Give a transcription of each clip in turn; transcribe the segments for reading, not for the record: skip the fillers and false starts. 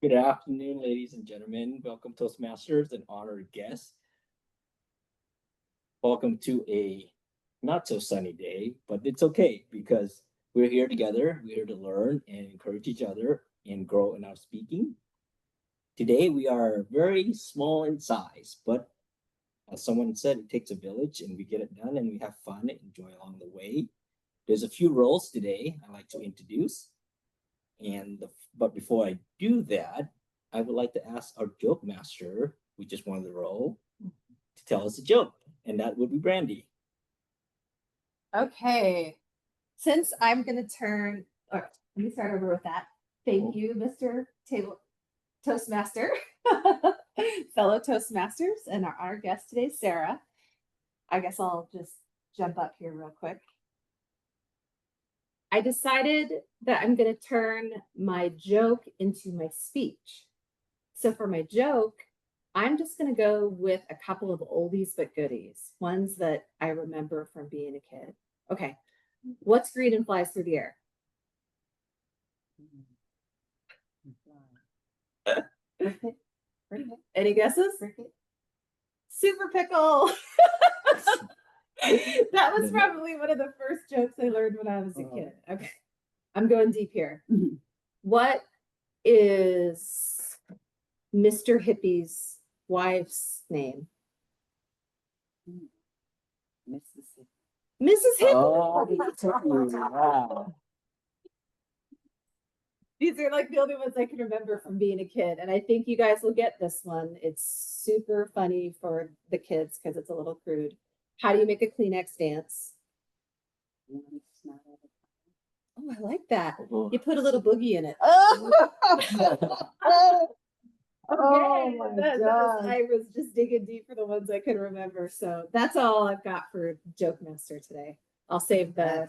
Good afternoon, ladies and gentlemen. Welcome, Toastmasters and honored guests. Welcome to a not so sunny day, but it's okay because we're here together. We're here to learn and encourage each other and grow in our speaking. Today, we are very small in size, but as someone said, it takes a village and we get it done and we have fun and enjoy along the way. There's a few roles today I'd like to introduce. But before I do that, I would like to ask our joke master, which is one of the role, to tell us a joke, and that would be Brandee. Okay, since I'm gonna turn, or let me start over with that. Thank you, Mr. Toastmaster, fellow Toastmasters, and our guest today, Sarah. I guess I'll just jump up here real quick. I decided that I'm gonna turn my joke into my speech. So for my joke, I'm just gonna go with a couple of oldies but goodies, ones that I remember from being a kid. Okay, what's green and flies through the air? Any guesses? Super pickle. That was probably one of the first jokes I learned when I was a kid. Okay, I'm going deep here. What is Mr. Hippie's wife's name? Mrs. Hippie. Oh, wow. These are like the only ones I can remember from being a kid. And I think you guys will get this one. It's super funny for the kids because it's a little crude. How do you make a Kleenex dance? Oh, I like that. You put a little boogie in it. Oh my God. I was just digging deep for the ones I could remember. So that's all I've got for Joke Master today. I'll save the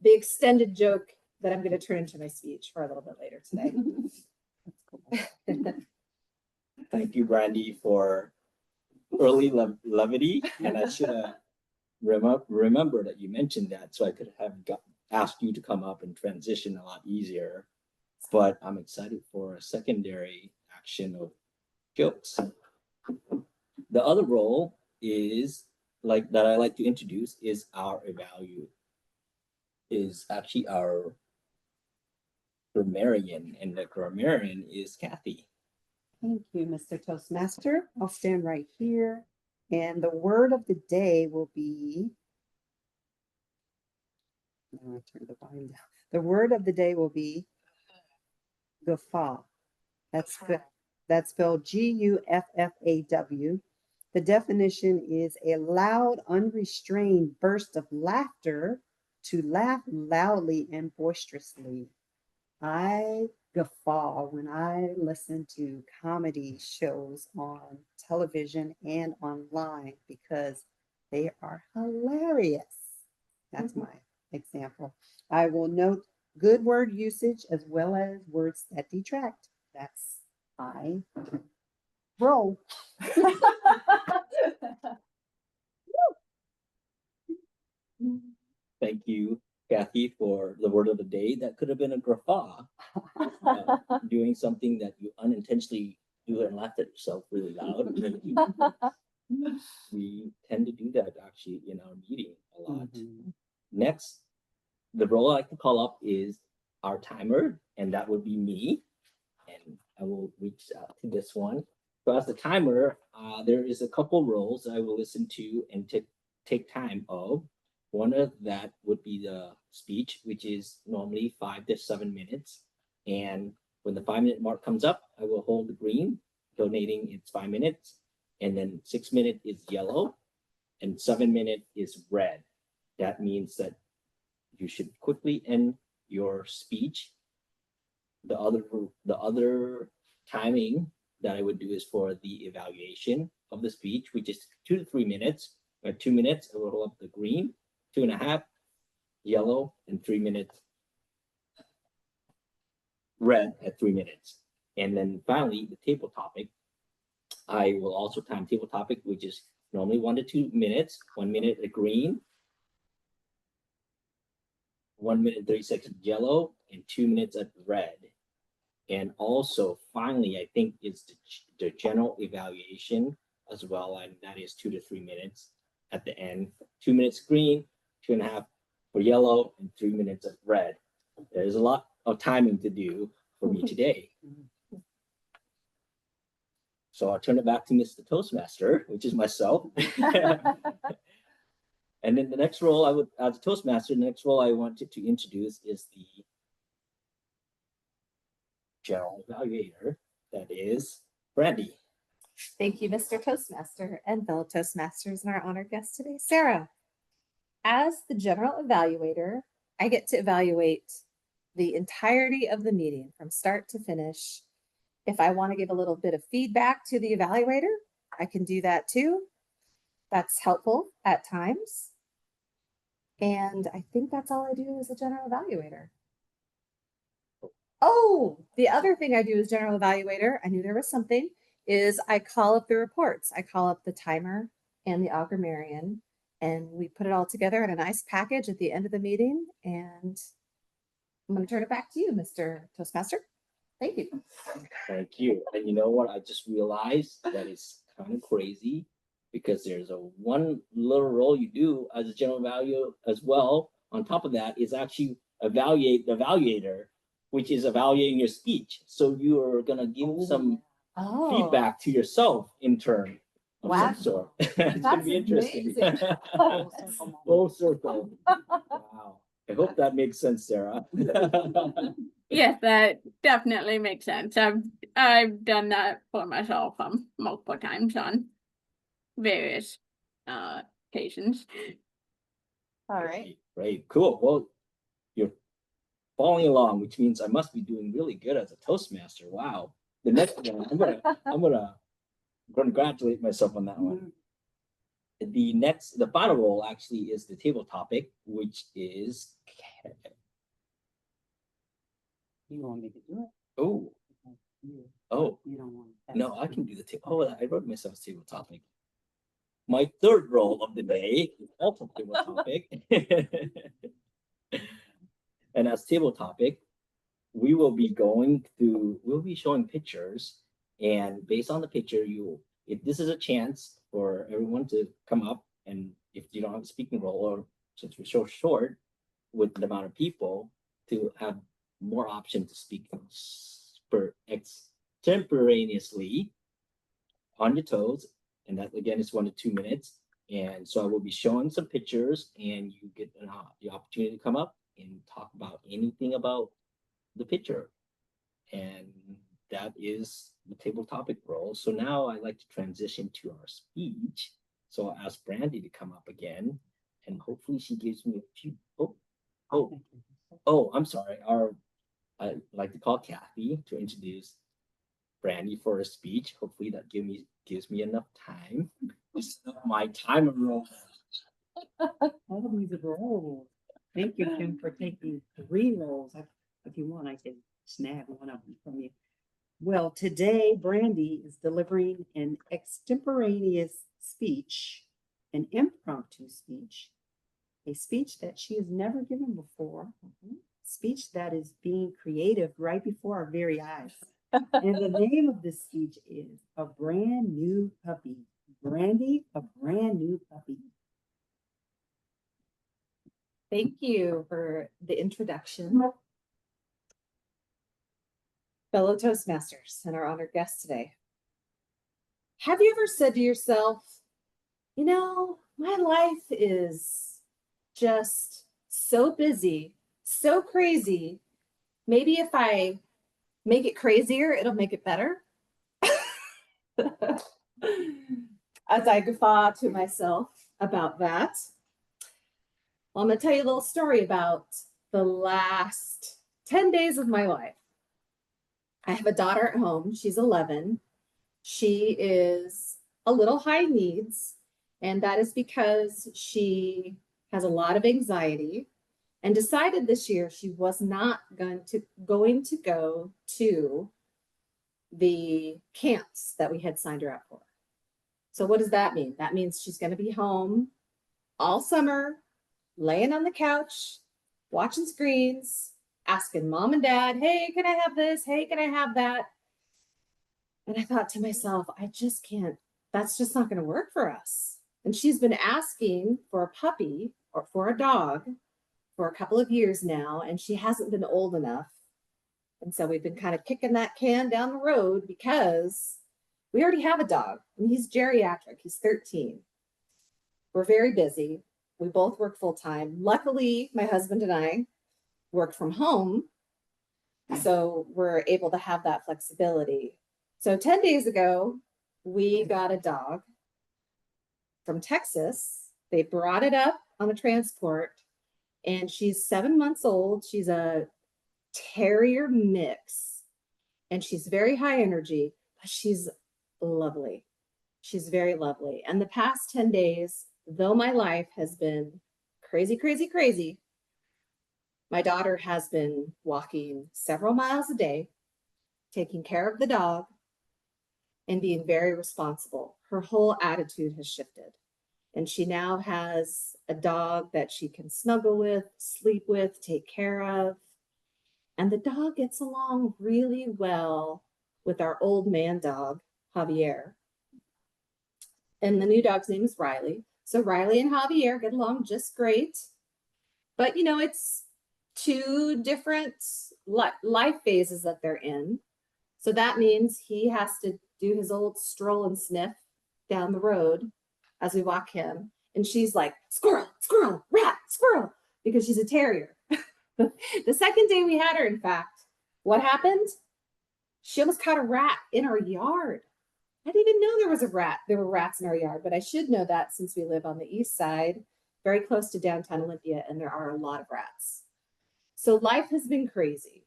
extended joke that I'm going to turn into my speech for a little bit later today. Thank you, Brandee, for early levity. And I should have remember that you mentioned that so I could have asked you to come up and transition a lot easier. But I'm excited for a secondary action of jokes. The other role is that I like to introduce is our is actually our grammarian, and the grammarian is Kathy. Thank you, Mr. Toastmaster. I'll stand right here. And the word of the day will be, I'm going to turn the volume down. The word of the day will be guffaw. That's spelled Guffaw. The definition is a loud, unrestrained burst of laughter, to laugh loudly and boisterously. I guffaw when I listen to comedy shows on television and online because they are hilarious. That's my example. I will note good word usage as well as words that detract. That's I roll. Thank you, Kathy, for the word of the day. That could have been a guffaw, doing something that you unintentionally do and laugh at yourself really loud. We tend to do that actually in our meeting a lot. Next, the role I like to call up is our timer, and that would be me. And I will reach out to this one. So as the timer, there is a couple roles I will listen to and take time of. One of that would be the speech, which is normally 5 to 7 minutes. And when the 5-minute mark comes up, I will hold the green, donating its 5 minutes. And then 6 minute is yellow, and 7 minute is red. That means that you should quickly end your speech. The other timing that I would do is for the evaluation of the speech, which is 2 to 3 minutes. At 2 minutes, I will hold up the green, 2.5 yellow, and 3 minutes red at 3 minutes. And then finally, the table topic. I will also time table topic, which is normally 1 to 2 minutes. 1 minute at green, 1 minute 30 seconds yellow, and 2 minutes at red. And also, finally, I think it's the general evaluation as well, and that is 2 to 3 minutes at the end. 2 minutes green, 2.5 for yellow, and 3 minutes of red. There's a lot of timing to do for me today. So I'll turn it back to Mr. Toastmaster, which is myself. And then the next role as a Toastmaster, the next role I wanted to introduce is the general evaluator, that is Brandee. Thank you, Mr. Toastmaster and fellow Toastmasters and our honored guest today, Sarah. As the general evaluator, I get to evaluate the entirety of the meeting from start to finish. If I want to give a little bit of feedback to the evaluator, I can do that too. That's helpful at times. And I think that's all I do as a general evaluator. Oh, the other thing I do as general evaluator, I knew there was something, is I call up the reports. I call up the timer and the grammarian, and we put it all together in a nice package at the end of the meeting. And I'm going to turn it back to you, Mr. Toastmaster. Thank you. Thank you. And you know what? I just realized that it's kind of crazy because there's a one little role you do as a general evaluator as well. On top of that is actually evaluate the evaluator, which is evaluating your speech. So you are going to give some feedback to yourself in turn of some sort. It's going to be interesting. Full circle. Wow. I hope that makes sense, Sarah. Yes, that definitely makes sense. I've done that for myself multiple times on various occasions. All right. Great, cool. Well, you're following along, which means I must be doing really good as a Toastmaster. Wow. The next one, I'm gonna congratulate myself on that one. The final role actually is the table topic, which is You want me to do it? oh You no, don't want I can do the table. Oh, I wrote myself a table topic. My third role of the day is also table topic. And as table topic, we'll be showing pictures, and based on the picture, this is a chance for everyone to come up, and if you don't have a speaking role, or since we're so short with the amount of people, to have more option to speak extemporaneously on your toes, and that again is 1 to 2 minutes. And so I will be showing some pictures, and you get the opportunity to come up and talk about anything about the picture. And that is the table topic role. So now I'd like to transition to our speech. So I'll ask Brandee to come up again, and hopefully she gives me a few. I'm sorry. I'd like to call Kathy to introduce Brandee for a speech. Hopefully that gives me enough time. My timer roll. all these roles. Thank you, Kim, for taking 3 roles. If you want, I can snag one of them from you. Well, today Brandee is delivering an extemporaneous speech, an impromptu speech, a speech that she has never given before, speech that is being creative right before our very eyes. And the name of this speech is A Brand New Puppy. Brandee, A Brand New Puppy. Thank you for the introduction. Fellow Toastmasters and our honored guest today. Have you ever said to yourself, my life is just so busy, so crazy. Maybe if I make it crazier, it'll make it better. As I guffaw to myself about that. Well, I'm going to tell you a little story about the last 10 days of my life. I have a daughter at home. She's 11. She is a little high needs, and that is because she has a lot of anxiety and decided this year she was not going to go to the camps that we had signed her up for. So what does that mean? That means she's going to be home all summer, laying on the couch, watching screens, asking mom and dad, hey, can I have this? Hey, can I have that? And I thought to myself, I just can't, that's just not going to work for us. And she's been asking for a puppy or for a dog for a couple of years now, and she hasn't been old enough. And so we've been kind of kicking that can down the road because we already have a dog and he's geriatric. He's 13. We're very busy. We both work full time. Luckily, my husband and I work from home, so we're able to have that flexibility. So 10 days ago, we got a dog from Texas. They brought it up on a transport, and she's 7 months old. She's a terrier mix, and she's very high energy, but she's lovely. She's very lovely. And the past 10 days, though my life has been crazy, crazy, crazy, my daughter has been walking several miles a day, taking care of the dog, and being very responsible. Her whole attitude has shifted. And she now has a dog that she can snuggle with, sleep with, take care of. And the dog gets along really well with our old man dog, Javier. And the new dog's name is Riley. So Riley and Javier get along just great. But, you know, it's two different life phases that they're in. So that means he has to do his old stroll and sniff down the road as we walk him. And she's like, squirrel, squirrel, rat, squirrel, because she's a terrier. The second day we had her, in fact, what happened? She almost caught a rat in our yard. I didn't even know there was a rat. There were rats in our yard, but I should know that since we live on the east side, very close to downtown Olympia, and there are a lot of rats. So life has been crazy.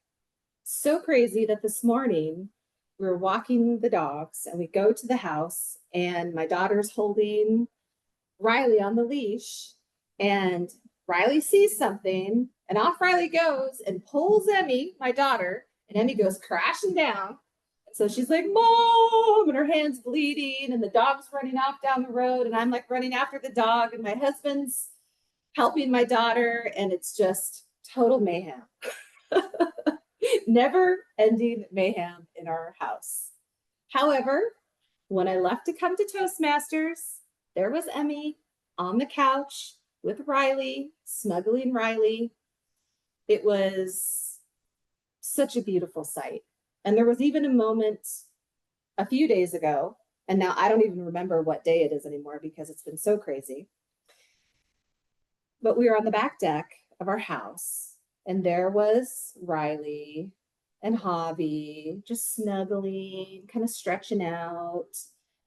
So crazy that this morning we were walking the dogs and we go to the house and my daughter's holding Riley on the leash and Riley sees something and off Riley goes and pulls Emmy, my daughter, and Emmy goes crashing down. So she's like, Mom, and her hand's bleeding and the dog's running off down the road and I'm like running after the dog and my husband's helping my daughter and it's just total mayhem. Never ending mayhem in our house. However, when I left to come to Toastmasters, there was Emmy on the couch with Riley, snuggling Riley. It was such a beautiful sight. And there was even a moment a few days ago, and now I don't even remember what day it is anymore because it's been so crazy. But we were on the back deck of our house, and there was Riley and Javi just snuggling, kind of stretching out.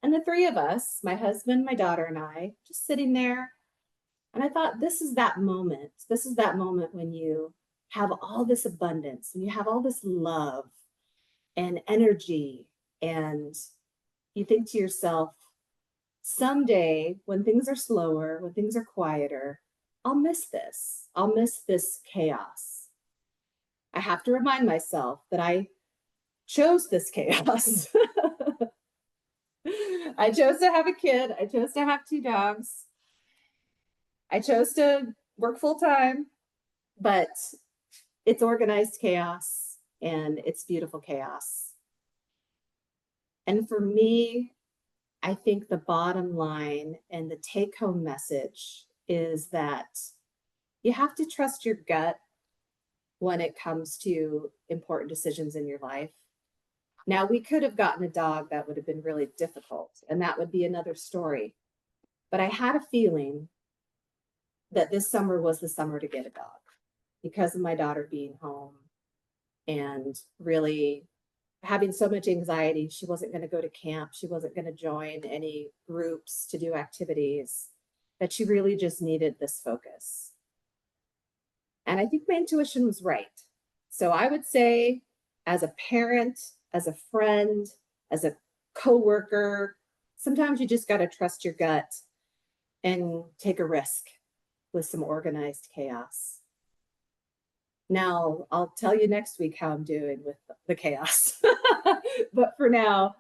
And the three of us, my husband, my daughter, and I, just sitting there. And I thought, this is that moment. This is that moment when you have all this abundance, when you have all this love and energy, and you think to yourself, someday when things are slower, when things are quieter, I'll miss this. I'll miss this chaos. I have to remind myself that I chose this chaos. I chose to have a kid. I chose to have two dogs. I chose to work full time, but it's organized chaos and it's beautiful chaos. And for me, I think the bottom line and the take home message is that you have to trust your gut when it comes to important decisions in your life. Now, we could have gotten a dog that would have been really difficult, and that would be another story. But I had a feeling that this summer was the summer to get a dog because of my daughter being home and really having so much anxiety. She wasn't going to go to camp. She wasn't going to join any groups to do activities, that she really just needed this focus. And I think my intuition was right. So I would say, as a parent, as a friend, as a coworker, sometimes you just got to trust your gut and take a risk with some organized chaos. Now, I'll tell you next week how I'm doing with the chaos. But for now,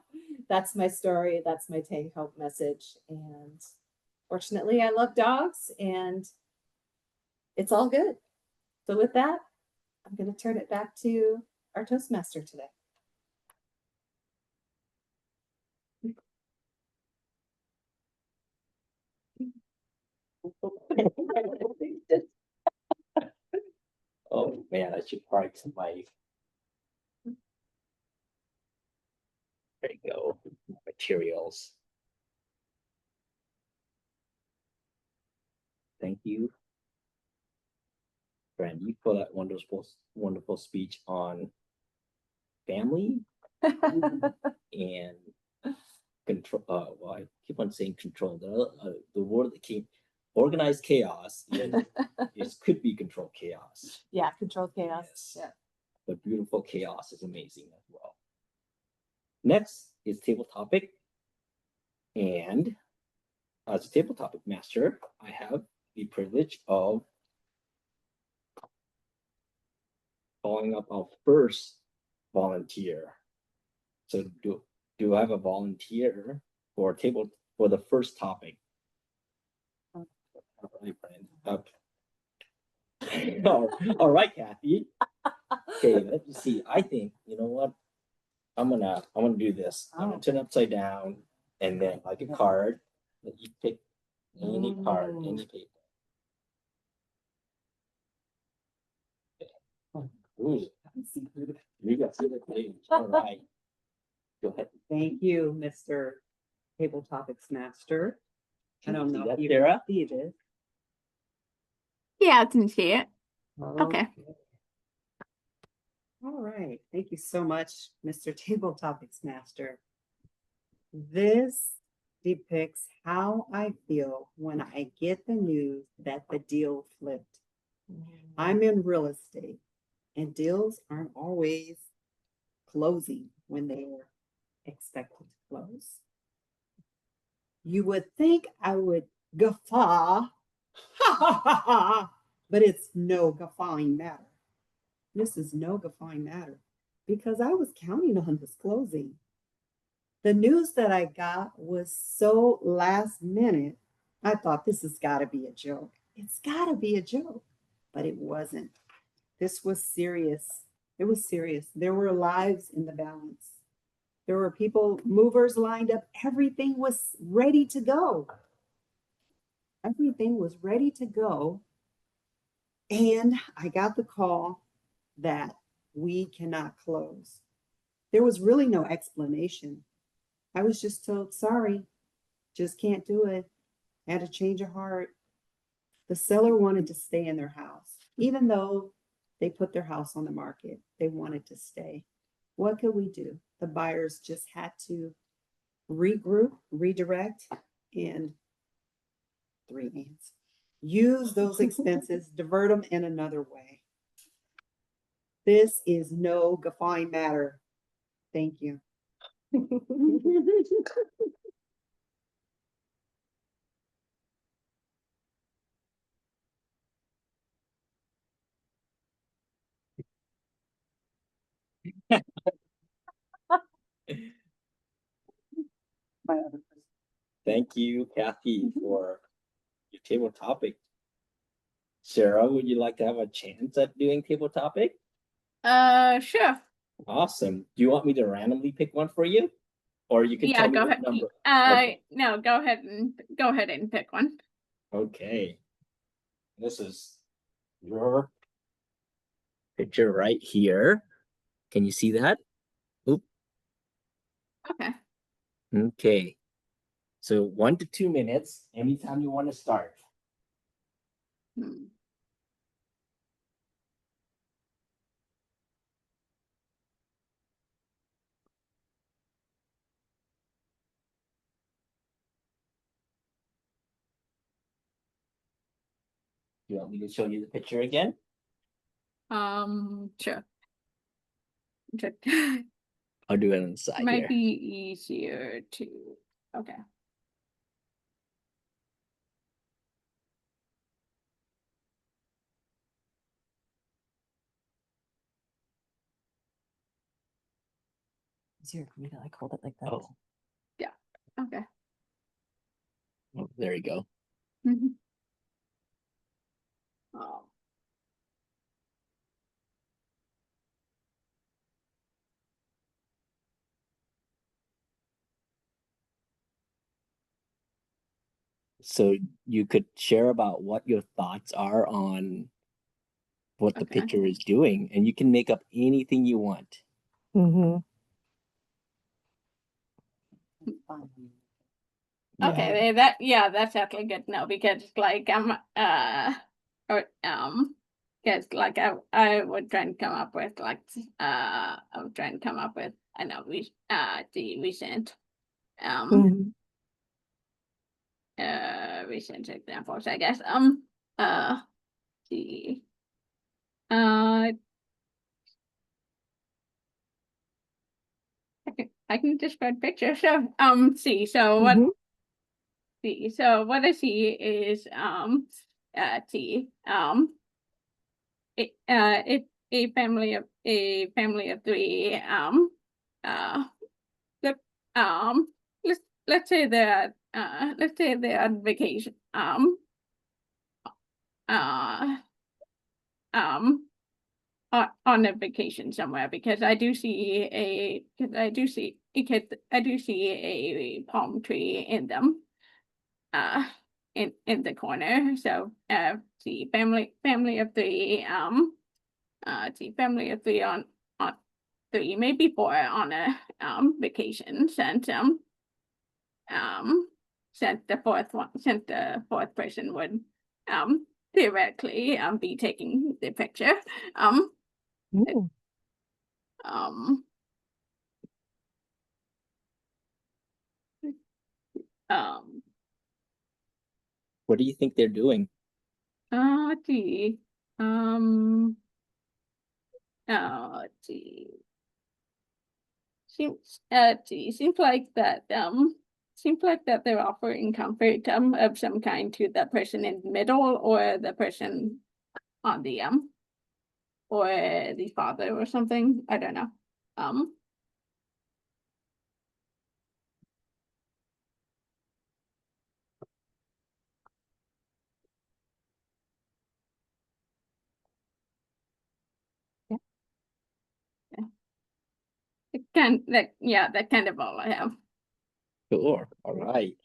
that's my story. That's my take home message. And fortunately, I love dogs and it's all good. So with that, I'm gonna turn it back to our Toastmaster today. Oh man, I should probably some my. There you go. Materials. Thank you, Brandee, for that wonderful speech on family and control. Well, I keep on saying control. The word that came, organized chaos. It could be controlled chaos. Yeah, control chaos. Yes. Yeah. But beautiful chaos is amazing as well. Next is table topic. And as a table topic master, I have the privilege of calling up our first volunteer. So do I have a volunteer for table for the first topic? All right, Kathy. Okay, let me see. I think you know what. I'm gonna do this. I'm gonna turn it upside down and then like a card that you pick any card, any paper. Ooh, you got to see the page. All right. Go ahead. Thank you, Mr. Table Topics Master. I don't know if you Sarah? see this. Yeah, I can see it. Oh, Okay. All right. Thank you so much, Mr. Table Topics Master. This depicts how I feel when I get the news that the deal flipped. I'm in real estate, and deals aren't always closing when they're expected to close. You would think I would guffaw, but it's no guffawing matter. This is no guffawing matter because I was counting on this closing. The news that I got was so last minute, I thought this has got to be a joke. It's got to be a joke, but it wasn't. This was serious. It was serious. There were lives in the balance. There were people, movers lined up. Everything was ready to go. Everything was ready to go. And I got the call that we cannot close. There was really no explanation. I was just told, sorry, just can't do it. Had a change of heart. The seller wanted to stay in their house, even though they put their house on the market. They wanted to stay. What could we do? The buyers just had to regroup, redirect, and three hands. Use those expenses, divert them in another way. This is no guffawing matter. Thank you. Thank you, Kathy, for your table topic. Sarah, would you like to have a chance at doing table topic? Sure. Awesome. Do you want me to randomly pick one for you? Or you can Yeah, tell me go what ahead. number. No, go ahead and pick one. Okay. This is your picture right here. Can you see that? Oop. Okay. Okay. So 1 to 2 minutes, anytime you want to start. Hmm. You want me to show you the picture again? Sure. I'll do it on the side Might here. be easier to. Okay. Easier for me to like hold it like that. Oh, Okay. oh, there you go. Oh. So you could share about what your thoughts are on what the Okay. picture is doing, and you can make up anything you want. Mm-hmm. Okay, that's actually good to know because like or because like I would try and come up with like I would try and come up with I know we the recent Mm-hmm. recent examples I guess the uh I can describe pictures so see so what Mm-hmm. see so what I see is T it a family of three uh let let's let's say they're on vacation uh on a vacation somewhere because I do see a palm tree in them uh in the corner so the family of three the family of three on three maybe four on a vacation um since the fourth person would theoretically be taking the picture um Ooh. um um What do you think they're doing? let's see um let's see seems like that they're offering comfort of some kind to the person in the middle or the person on the or the father or something. I don't know. Um Yeah. that kind of all I have. Sure. All right.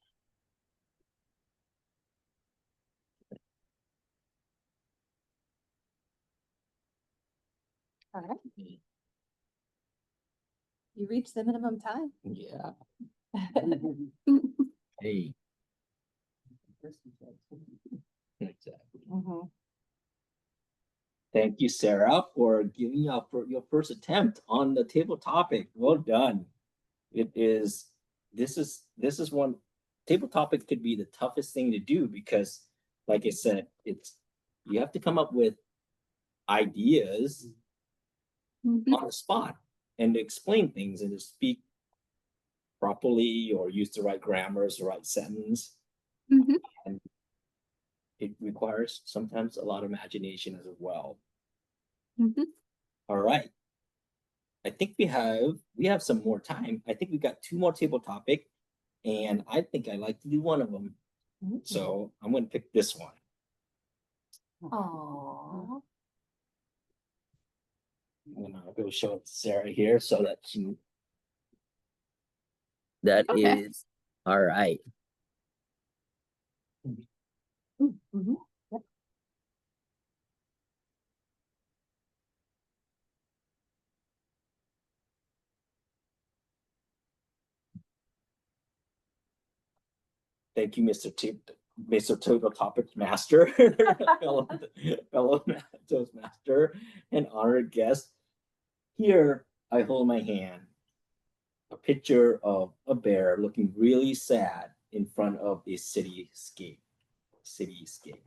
All right. You reached the minimum time. Yeah. Hey. Exactly. Mm-hmm. Thank you, Sarah, for giving up for your first attempt on the table topic. Well done. It is. This is one table topic could be the toughest thing to do because, like I said, it's you have to come up with ideas Mhm, on the spot and to explain things and to speak properly or use the right grammars, the right sentence. mhm. And it requires sometimes a lot of imagination as well. Mhm. All right. I think we have some more time. I think we got two more table topic, and I think I like to do one of them. So I'm going to pick this one. Aww. I'm going to go show it to Sarah here so that she. That Okay. is all right. Mm-hmm. Yep. Thank you, Mr. Table Topic Master, fellow Toastmaster, and honored guest. Here, I hold my hand, a picture of a bear looking really sad in front of a cityscape. Cityscape.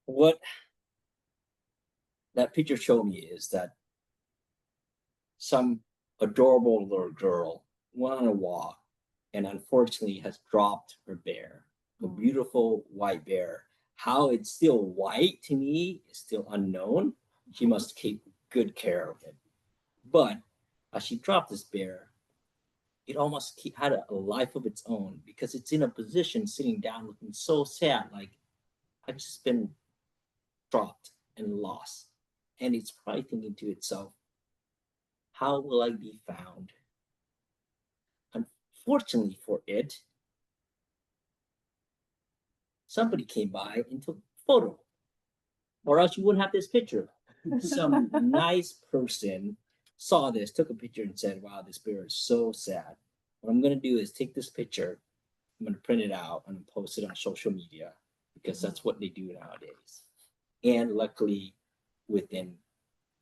What that picture showed me is that some adorable little girl went on a walk and unfortunately has dropped her bear, a beautiful white bear. How it's still white to me is still unknown. She must keep good care of it. But as she dropped this bear, it almost had a life of its own because it's in a position sitting down looking so sad, like I've just been dropped and lost. And it's probably thinking to itself, how will I be found? Unfortunately for it, somebody came by and took a photo, or else you wouldn't have this picture. Some nice person saw this, took a picture, and said, "Wow, this bear is so sad. What I'm going to do is take this picture, I'm going to print it out, and post it on social media because that's what they do nowadays." And luckily, within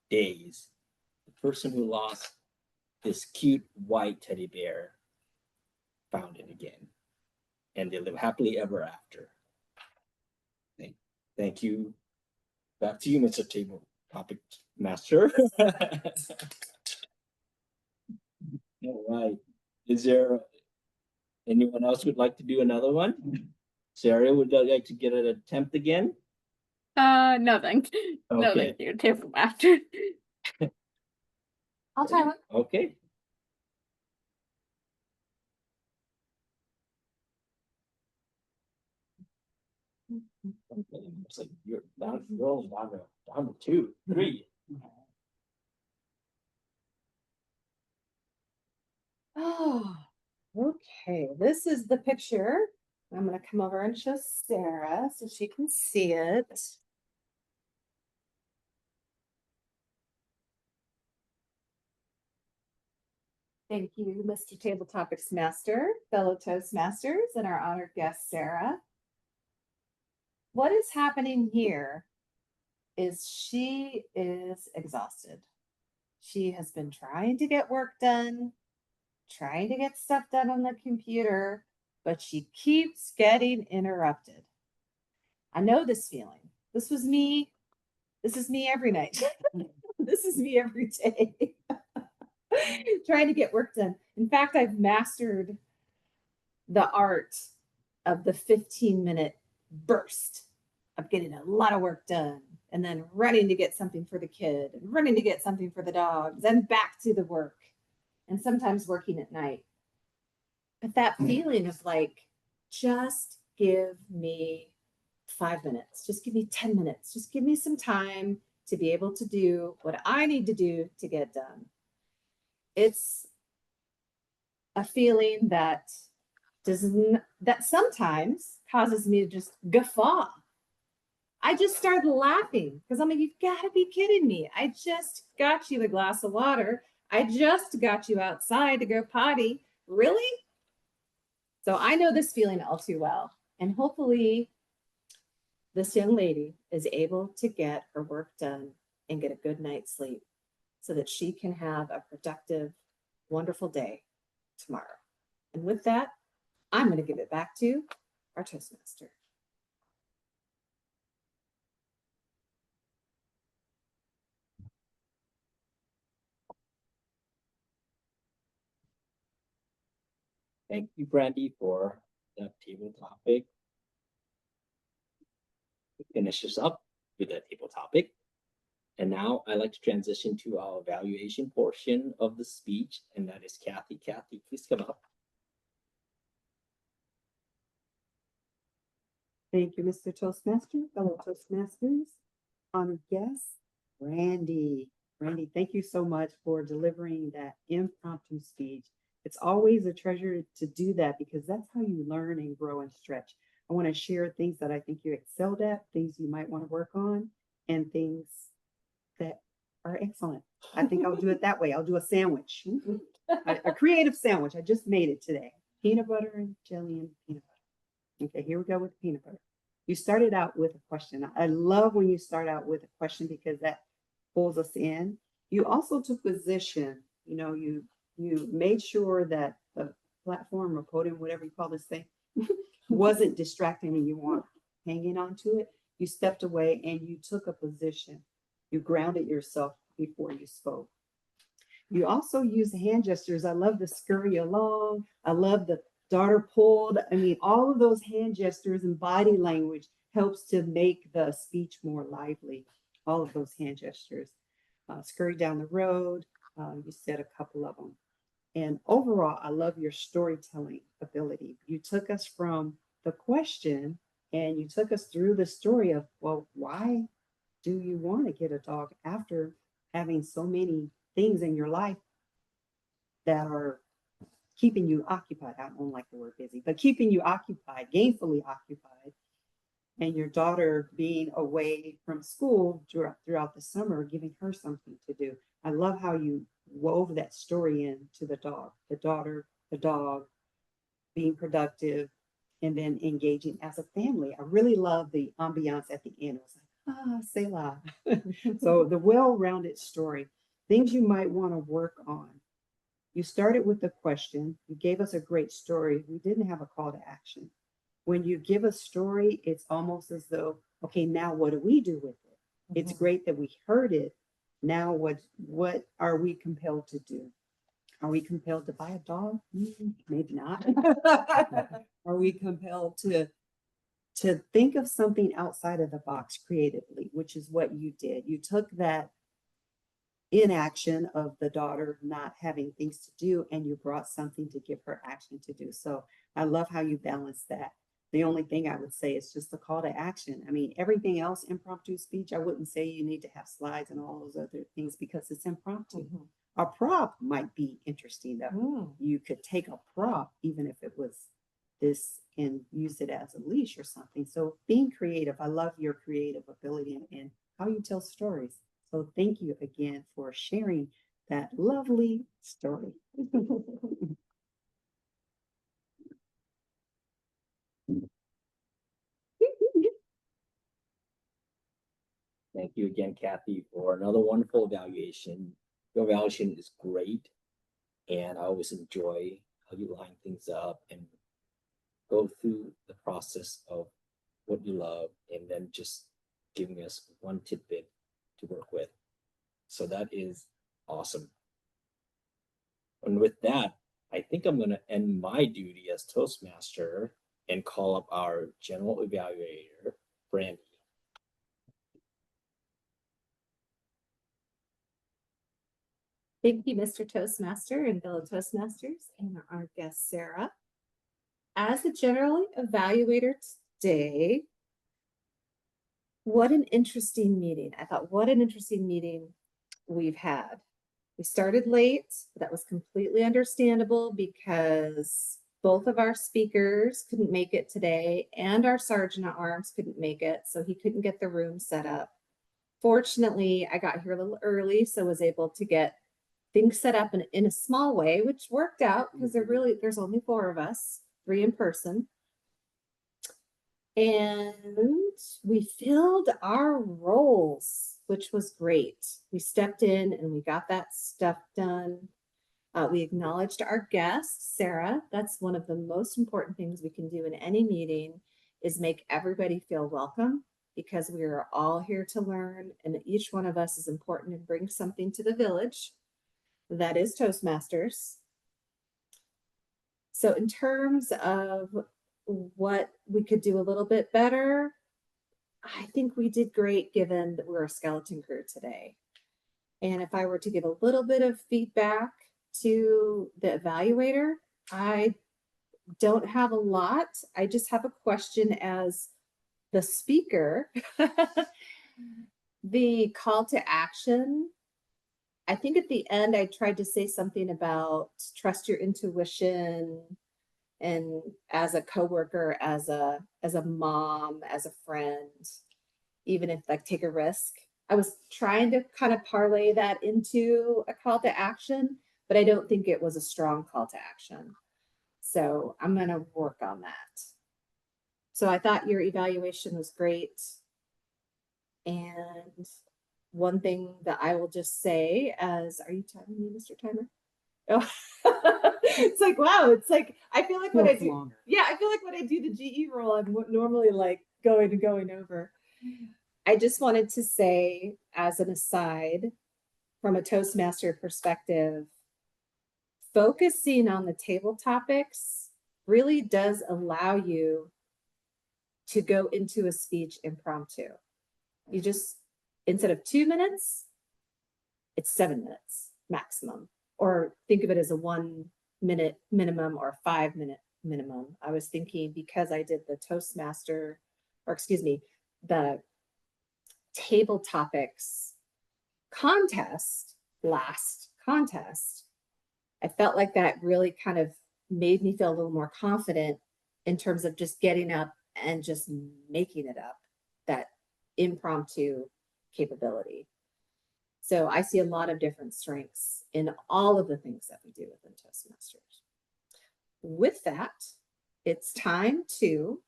days, the person who lost this cute white teddy bear found it again, and they live happily ever after. Thank you. Back to you, Mr. Table Topic Master. All right. Is there anyone else who'd like to do another one? Sarah, would you like to get an attempt again? No, thank no, Okay. thank you. Table master. I'll try one. Okay. Okay. It's like you're only down to 2, 3. Oh, okay. This is the picture. I'm going to come over and show Sarah so she can see it. Thank you, Mr. Table Topics Master, fellow Toastmasters, and our honored guest, Sarah. What is happening here is she is exhausted. She has been trying to get work done, trying to get stuff done on the computer, but she keeps getting interrupted. I know this feeling. This was me. This is me every night. This is me every day. Trying to get work done. In fact, I've mastered the art of the 15-minute burst of getting a lot of work done and then running to get something for the kid and running to get something for the dog, then back to the work, and sometimes working at night. But that feeling of like, just give me 5 minutes, just give me 10 minutes, just give me some time to be able to do what I need to do to get done. It's a feeling that that sometimes causes me to just guffaw. I just started laughing because I'm like, you've got to be kidding me. I just got you a glass of water. I just got you outside to go potty. Really? So I know this feeling all too well. And hopefully this young lady is able to get her work done and get a good night's sleep so that she can have a productive, wonderful day tomorrow. And with that, I'm going to give it back to our Toastmaster. Thank you, Brandee, for that table topic. We finish this up with that table topic. And now I'd like to transition to our evaluation portion of the speech, and that is Kathy. Kathy, please come up. Thank you, Mr. Toastmaster, fellow Toastmasters, honored guests, Brandee. Brandee, thank you so much for delivering that impromptu speech. It's always a treasure to do that because that's how you learn and grow and stretch. I want to share things that I think you excelled at, things you might want to work on, and things that are excellent. I think I'll do it that way. I'll do a sandwich, a creative sandwich. I just made it today. Peanut butter and jelly and peanut butter. Okay, here we go with peanut butter. You started out with a question. I love when you start out with a question because that pulls us in. You also took position. You know, you made sure that the platform or podium, whatever you call this thing, wasn't distracting and you weren't hanging on to it. You stepped away and you took a position. You grounded yourself before you spoke. You also used hand gestures. I love the scurry along. I love the daughter pulled. I mean, all of those hand gestures and body language helps to make the speech more lively. All of those hand gestures. Scurry down the road. You said a couple of them. And overall, I love your storytelling ability. You took us from the question and you took us through the story of, well, why do you want to get a dog after having so many things in your life that are keeping you occupied? I don't like the word busy, but keeping you occupied, gainfully occupied. and your daughter being away from school throughout the summer, giving her something to do. I love how you wove that story in to the dog, the daughter, the dog, being productive, and then engaging as a family. I really love the ambiance at the end. It was like, ah, Selah. So the well-rounded story, things you might want to work on. You started with the question. You gave us a great story. We didn't have a call to action. When you give a story, it's almost as though, okay, now what do we do with it? It's great that we heard it. Now what are we compelled to do? Are we compelled to buy a dog? Maybe not. Are we compelled to think of something outside of the box creatively, which is what you did? You took that inaction of the daughter not having things to do, and you brought something to give her action to do. So I love how you balance that. The only thing I would say is just the call to action. I mean, everything else, impromptu speech, I wouldn't say you need to have slides and all those other things because it's impromptu. A prop might be interesting though. You could take a prop, even if it was this, and use it as a leash or something. So being creative, I love your creative ability and how you tell stories. So thank you again for sharing that lovely story. Thank you again, Kathy, for another wonderful evaluation. Your evaluation is great, and I always enjoy how you line things up and go through the process of what you love and then just giving us one tidbit to work with. So that is awesome. And with that, I think I'm going to end my duty as Toastmaster and call up our general evaluator, Brandee. Thank you, Mr. Toastmaster and fellow Toastmasters, and our guest, Sarah. As a general evaluator today, what an interesting meeting. I thought, what an interesting meeting we've had. We started late. That was completely understandable because both of our speakers couldn't make it today, and our sergeant at arms couldn't make it, so he couldn't get the room set up. Fortunately, I got here a little early, so was able to get things set up in a small way, which worked out because there's only 4 of us, 3 in person. And we filled our roles, which was great. We stepped in and we got that stuff done. We acknowledged our guest, Sarah. That's one of the most important things we can do in any meeting, is make everybody feel welcome, because we are all here to learn, and each one of us is important and brings something to the village. That is Toastmasters. So in terms of what we could do a little bit better, I think we did great given that we're a skeleton crew today. And if I were to give a little bit of feedback to the evaluator, I don't have a lot. I just have a question as the speaker. The call to action, I think at the end, I tried to say something about trust your intuition, and as a coworker, as a mom, as a friend, even if like take a risk. I was trying to kind of parlay that into a call to action, but I don't think it was a strong call to action. So I'm going to work on that. So I thought your evaluation was great. And one thing that I will just say as, are you timing me, Mr. Timer? Oh, it's like, wow, it's like, I feel like when I do, longer. Yeah, I feel like when I do the GE role, I'm normally like going over. I just wanted to say, as an aside, from a Toastmaster perspective, focusing on the table topics really does allow you to go into a speech impromptu. You just, instead of 2 minutes, it's 7 minutes maximum. Or think of it as a 1 minute minimum or 5 minute minimum. I was thinking, because I did the Toastmaster, or excuse me, the table topics last contest, I felt like that really kind of made me feel a little more confident in terms of just getting up and just making it up, that impromptu capability. So I see a lot of different strengths in all of the things that we do within Toastmasters. With that, it's time to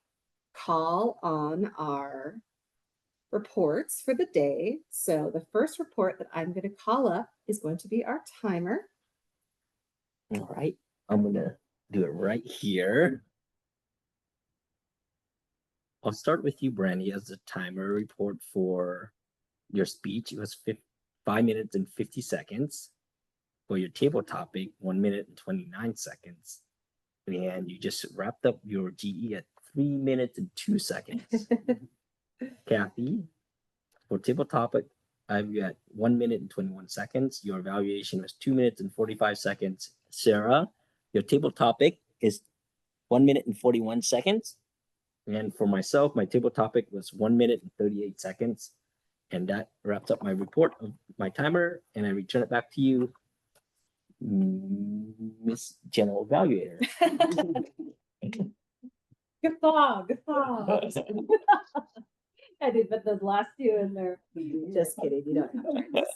call on our reports for the day. So the first report that I'm going to call up is going to be our timer. All right, I'm gonna do it right here. I'll start with you, Brandee, as the timer report for your speech. It was 5 minutes and 50 seconds. For your table topic, 1 minute and 29 seconds. And you just wrapped up your GE at 3 minutes and 2 seconds. Kathy, for table topic, I've got 1 minute and 21 seconds. Your evaluation was 2 minutes and 45 seconds. Sarah, your table topic is 1 minute and 41 seconds. And for myself, my table topic was 1 minute and 38 seconds. And that wraps up my report of my timer. And I return it back to you, Miss General Evaluator. Guffaw, guffaw. I did put those last two in there. Just kidding, you don't have to write this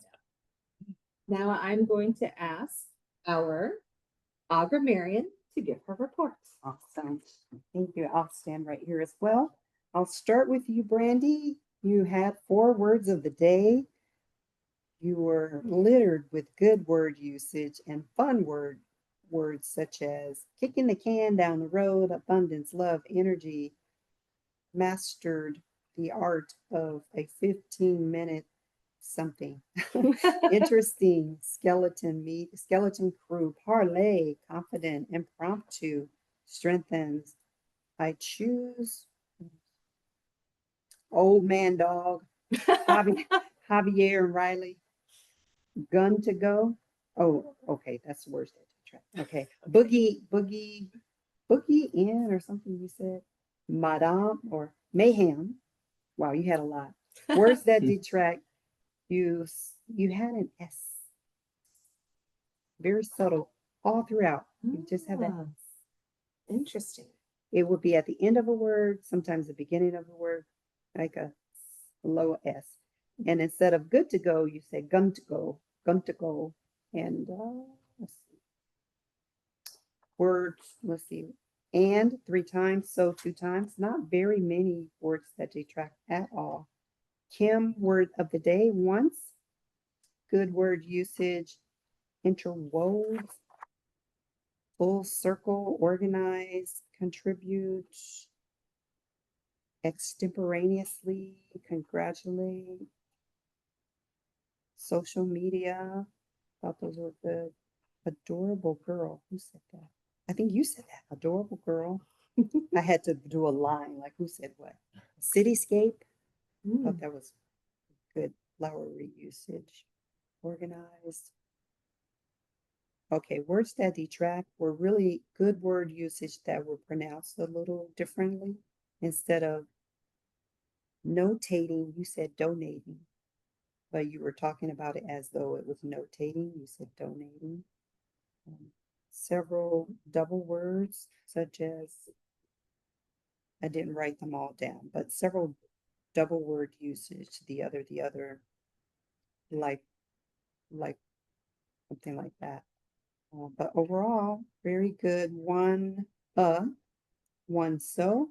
down. Now I'm going to ask our Marian to give her report. Awesome. Thank you. I'll stand right here as well. I'll start with you, Brandee. You had 4 words of the day. You were littered with good word usage and fun words such as kicking the can down the road, abundance, love, energy, mastered the art of a 15-minute something. Interesting, skeleton crew, parlay, confident, impromptu, strengthens, I choose, old man dog, Javier and Riley, gun to go. Oh, okay, that's the worst. Okay, boogie in or something you said, madame or mayhem. Wow, you had a lot. Words that detract. You had an S. Very subtle all throughout. You just have that. Interesting. It would be at the end of a word, sometimes the beginning of a word, like a low S. And instead of good to go, you say gun to go. And let's see. Words, let's see. And 3 times, so 2 times. Not very many words that detract at all. Kim, word of the day, once. Good word usage, interwove, full circle, organize, contribute, extemporaneously, congratulate, social media. Thought those were good. Adorable girl. Who said that? I think you said that. Adorable girl. I had to do a line like who said what. Cityscape. Thought that was good. Flowery usage. Organized. Okay, words that detract were really good word usage that were pronounced a little differently. Instead of notating, you said donating. But you were talking about it as though it was notating. You said donating. Several double words, such as, I didn't write them all down, but several double word usage, the other, like something like that. But overall, very good. 1 1 so,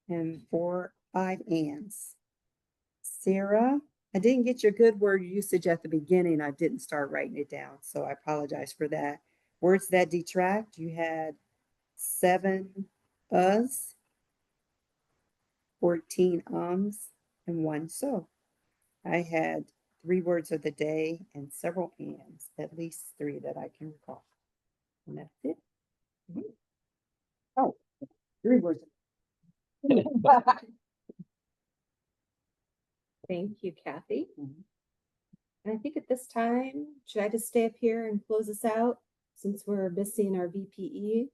and 4 5 ands. Sarah, I didn't get your good word usage at the beginning. I didn't start writing it down, so I apologize for that. Words that detract, you had 7 us, 14 and 1 so. I had 3 words of the day and several ands, at least 3 that I can recall. And that's it. Oh, 3 words. Thank you, Kathy. And I think at this time, should I just stay up here and close us out since we're missing our VPE,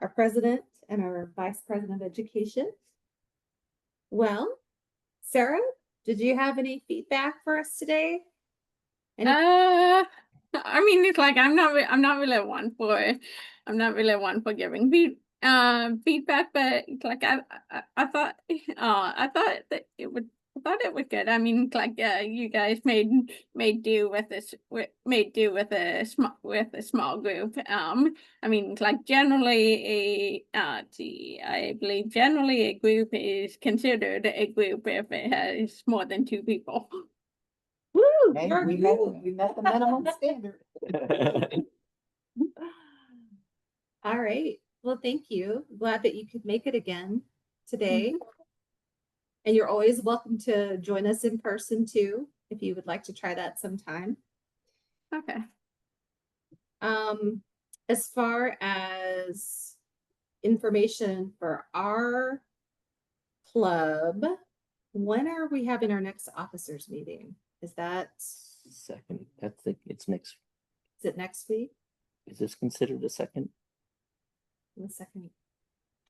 our president, and our vice president of education? Well, Sarah, did you have any feedback for us today? I mean, it's like I'm not really one for giving feedback, but like I thought I thought it was good. I mean, like you guys made do with this made do with a small group. I mean, like generally I believe generally a group is considered a group if it has more than 2 people. Woo, Okay, you're we good. met the minimum standard. All right. Well, thank you. Glad that you could make it again today. And you're always welcome to join us in person too, if you would like to try that sometime. Okay. As far as information for our club, when are we having our next officers meeting? Is Second, that's the, it's next, is it next week? is this considered a second? The second,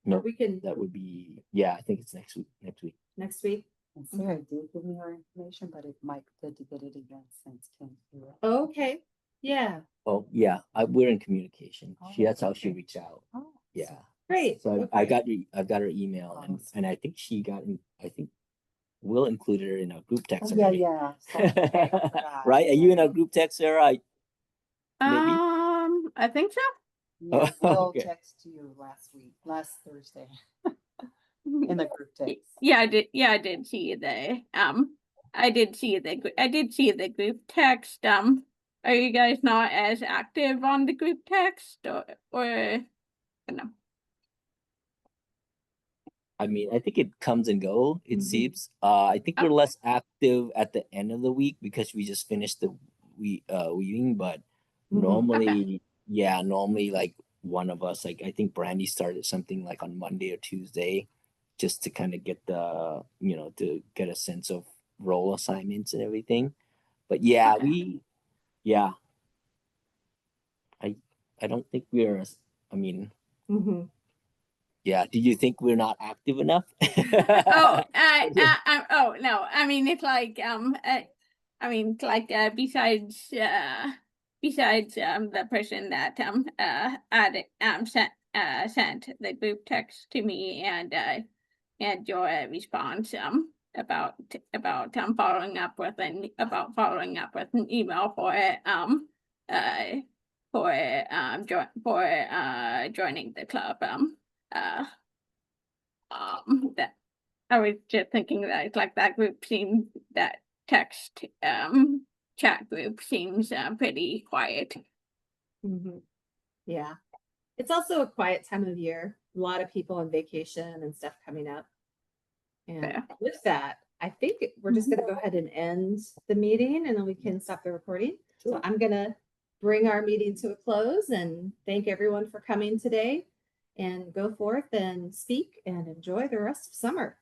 No, we can that would be, yeah, I think it's next week, next week. And Sarah did give me her information, but it might be good to get it again since Kim threw it. Okay. Yeah. Oh, yeah, we're in communication. Oh, That's how she okay. reached out. Oh, Yeah. Great. So I got her email Awesome. and I think she got, I think we'll include her in our group text. Oh, yeah, already. yeah. Sorry, I forgot. Right? Are you in Yeah. our group text, Sarah? Maybe? I think so. Yeah, Oh, Will okay. text you last Thursday in the group text. Yeah, I did. Yeah, I did see the I did see the group text. Are you guys not as active on the group text or no? I mean, I think it comes and go, it Mhm. seems. I think we're less active at the end of the week because we just finished the weaving, but Mhm. normally, yeah, normally like one of us, like I think Brandee started something like on Monday or Tuesday, just to kind of get to get a sense of role assignments and everything. But yeah, Okay. yeah, I I don't think we're, I mean, Mhm. yeah, do you think we're not active enough? Oh, oh no. I mean, it's like I mean, like besides the person that added sent the group text to me and your response about following up with an email for uh joining the club uh that I was just thinking that it's like that text chat group seems pretty quiet. Mhm. Yeah. It's also a quiet time of year. A lot of people on vacation and stuff coming up. And Fair. with that, I think we're just going to go ahead and end the meeting and then we can stop the recording. So I'm going to bring our meeting to a close and thank everyone for coming today and go forth and speak and enjoy the rest of summer.